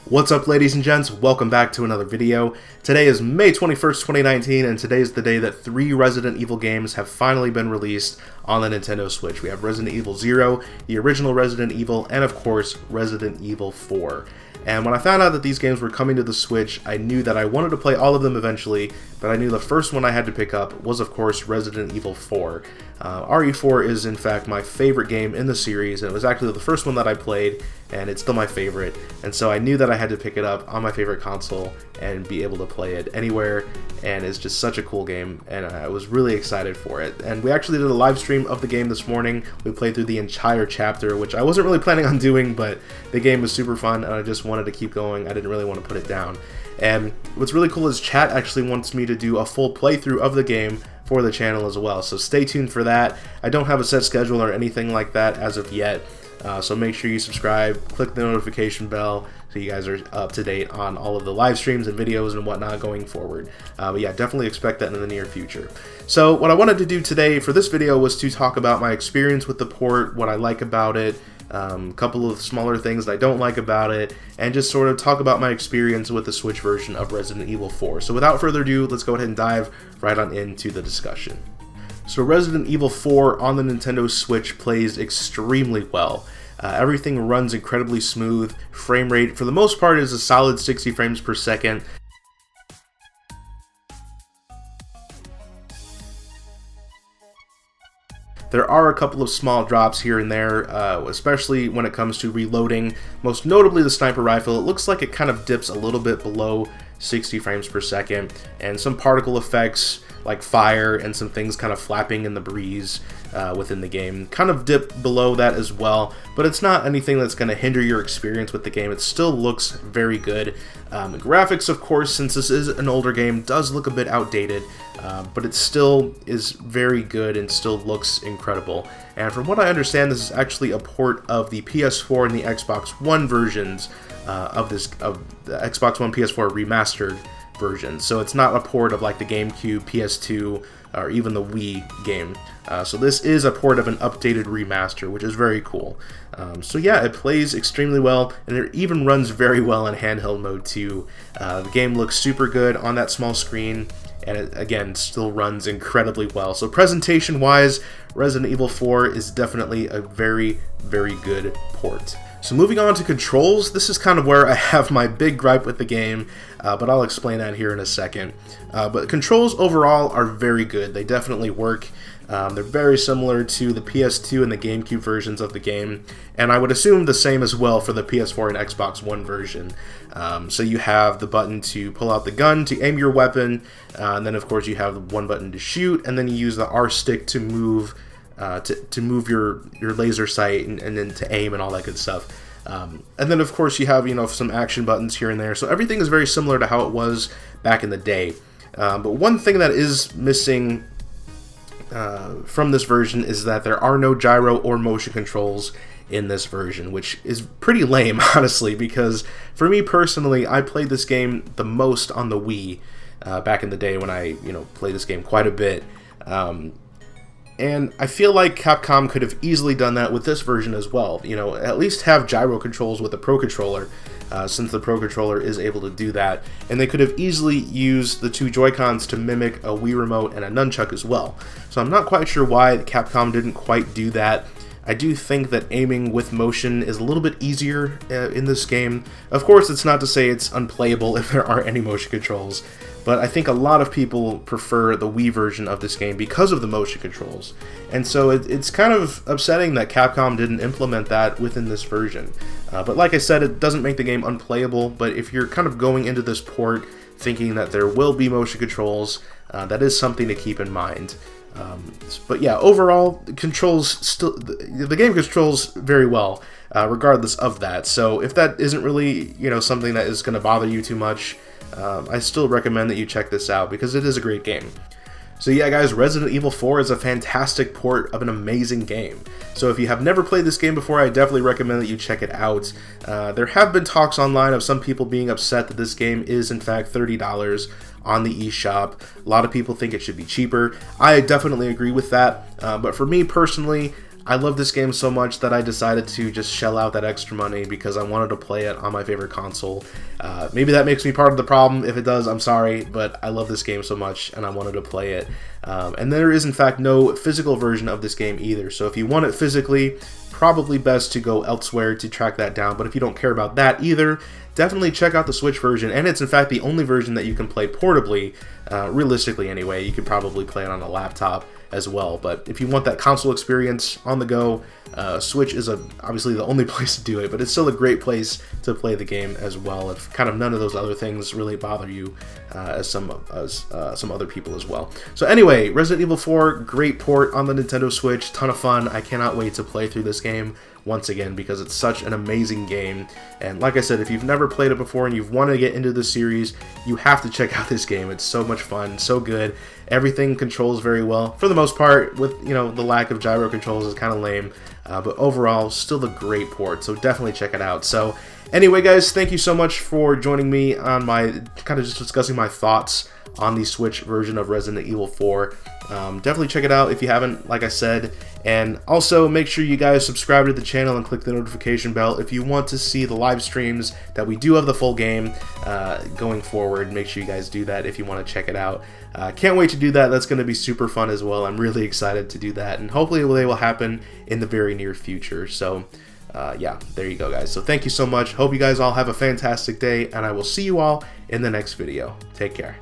What's up, ladies and gents? Welcome back to another video. Today is May 21st, 2019, and today is the day that 3 Resident Evil games have finally been released on the Nintendo Switch. We have Resident Evil 0, the original Resident Evil, and of course, Resident Evil 4. And when I found out that these games were coming to the Switch, I knew that I wanted to play all of them eventually, but I knew the first one I had to pick up was, of course, Resident Evil 4. RE4 is, in fact, my favorite game in the series, and it was actually the first one that I played, and it's still my favorite, and so I knew that I had to pick it up on my favorite console and be able to play it anywhere, and it's just such a cool game, and I was really excited for it. And we actually did a live stream of the game this morning. We played through the entire chapter, which I wasn't really planning on doing, but the game was super fun, and I just wanted to keep going. I didn't really want to put it down. And what's really cool is chat actually wants me to do a full playthrough of the game for the channel as well, so stay tuned for that. I don't have a set schedule or anything like that as of yet, so make sure you subscribe, click the notification bell so you guys are up to date on all of the live streams and videos and whatnot going forward. But yeah, definitely expect that in the near future. So what I wanted to do today for this video was to talk about my experience with the port, what I like about it, a couple of smaller things that I don't like about it, and just sort of talk about my experience with the Switch version of Resident Evil 4. So without further ado, let's go ahead and dive right on into the discussion. So Resident Evil 4 on the Nintendo Switch plays extremely well. Everything runs incredibly smooth. Frame rate, for the most part, is a solid 60 frames per second. There are a couple of small drops here and there, especially when it comes to reloading. Most notably the sniper rifle. It looks like it kind of dips a little bit below 60 frames per second, and some particle effects like fire and some things kind of flapping in the breeze within the game kind of dip below that as well, but it's not anything that's going to hinder your experience with the game. It still looks very good. Graphics, of course, since this is an older game, does look a bit outdated, but it still is very good and still looks incredible. And from what I understand, this is actually a port of the PS4 and the Xbox One versions of the Xbox One PS4 remastered version. So it's not a port of like the GameCube, PS2, or even the Wii game. So this is a port of an updated remaster, which is very cool. So yeah, it plays extremely well, and it even runs very well in handheld mode too. The game looks super good on that small screen, and it, again, still runs incredibly well. So presentation-wise, Resident Evil 4 is definitely a very, very good port. So moving on to controls, this is kind of where I have my big gripe with the game, but I'll explain that here in a second. But controls overall are very good. They definitely work. They're very similar to the PS2 and the GameCube versions of the game, and I would assume the same as well for the PS4 and Xbox One version. So you have the button to pull out the gun to aim your weapon, and then of course you have one button to shoot, and then you use the R stick to move your laser sight and then to aim and all that good stuff. And then of course you have, some action buttons here and there. So everything is very similar to how it was back in the day. But one thing that is missing from this version is that there are no gyro or motion controls in this version, which is pretty lame, honestly, because for me personally, I played this game the most on the Wii back in the day when I played this game quite a bit. And I feel like Capcom could have easily done that with this version as well. At least have gyro controls with the Pro Controller, since the Pro Controller is able to do that. And they could have easily used the 2 Joy-Cons to mimic a Wii Remote and a Nunchuck as well. So I'm not quite sure why Capcom didn't quite do that. I do think that aiming with motion is a little bit easier in this game. Of course, it's not to say it's unplayable if there aren't any motion controls, but I think a lot of people prefer the Wii version of this game because of the motion controls. And so it's kind of upsetting that Capcom didn't implement that within this version. But like I said, it doesn't make the game unplayable, but if you're kind of going into this port thinking that there will be motion controls, that is something to keep in mind. But yeah, overall, the game controls very well, regardless of that. So if that isn't really, something that is going to bother you too much, I still recommend that you check this out because it is a great game. So yeah, guys, Resident Evil 4 is a fantastic port of an amazing game. So if you have never played this game before, I definitely recommend that you check it out. There have been talks online of some people being upset that this game is in fact $30 on the eShop. A lot of people think it should be cheaper. I definitely agree with that, but for me personally, I love this game so much that I decided to just shell out that extra money because I wanted to play it on my favorite console. Maybe that makes me part of the problem. If it does, I'm sorry, but I love this game so much and I wanted to play it. And there is in fact no physical version of this game either, so if you want it physically, probably best to go elsewhere to track that down. But if you don't care about that either, definitely check out the Switch version, and it's in fact the only version that you can play portably, realistically anyway. You could probably play it on a laptop as well, but if you want that console experience on the go, Switch is obviously the only place to do it, but it's still a great place to play the game as well, if kind of none of those other things really bother you as some other people as well. So anyway, Resident Evil 4, great port on the Nintendo Switch, ton of fun. I cannot wait to play through this game once again because it's such an amazing game. And like I said, if you've never played it before and you've wanted to get into the series, you have to check out this game. It's so much fun, so good. Everything controls very well for the most part, with the lack of gyro controls is kind of lame, but overall still a great port, so definitely check it out. So anyway guys, thank you so much for joining me on my kind of just discussing my thoughts on the Switch version of Resident Evil 4. Definitely check it out if you haven't, like I said, and also make sure you guys subscribe to the channel and click the notification bell if you want to see the live streams that we do have the full game going forward. Make sure you guys do that if you want to check it out. Can't wait to do that. That's going to be super fun as well. I'm really excited to do that, and hopefully they will happen in the very near future. So yeah, there you go guys. So thank you so much. Hope you guys all have a fantastic day, and I will see you all in the next video. Take care.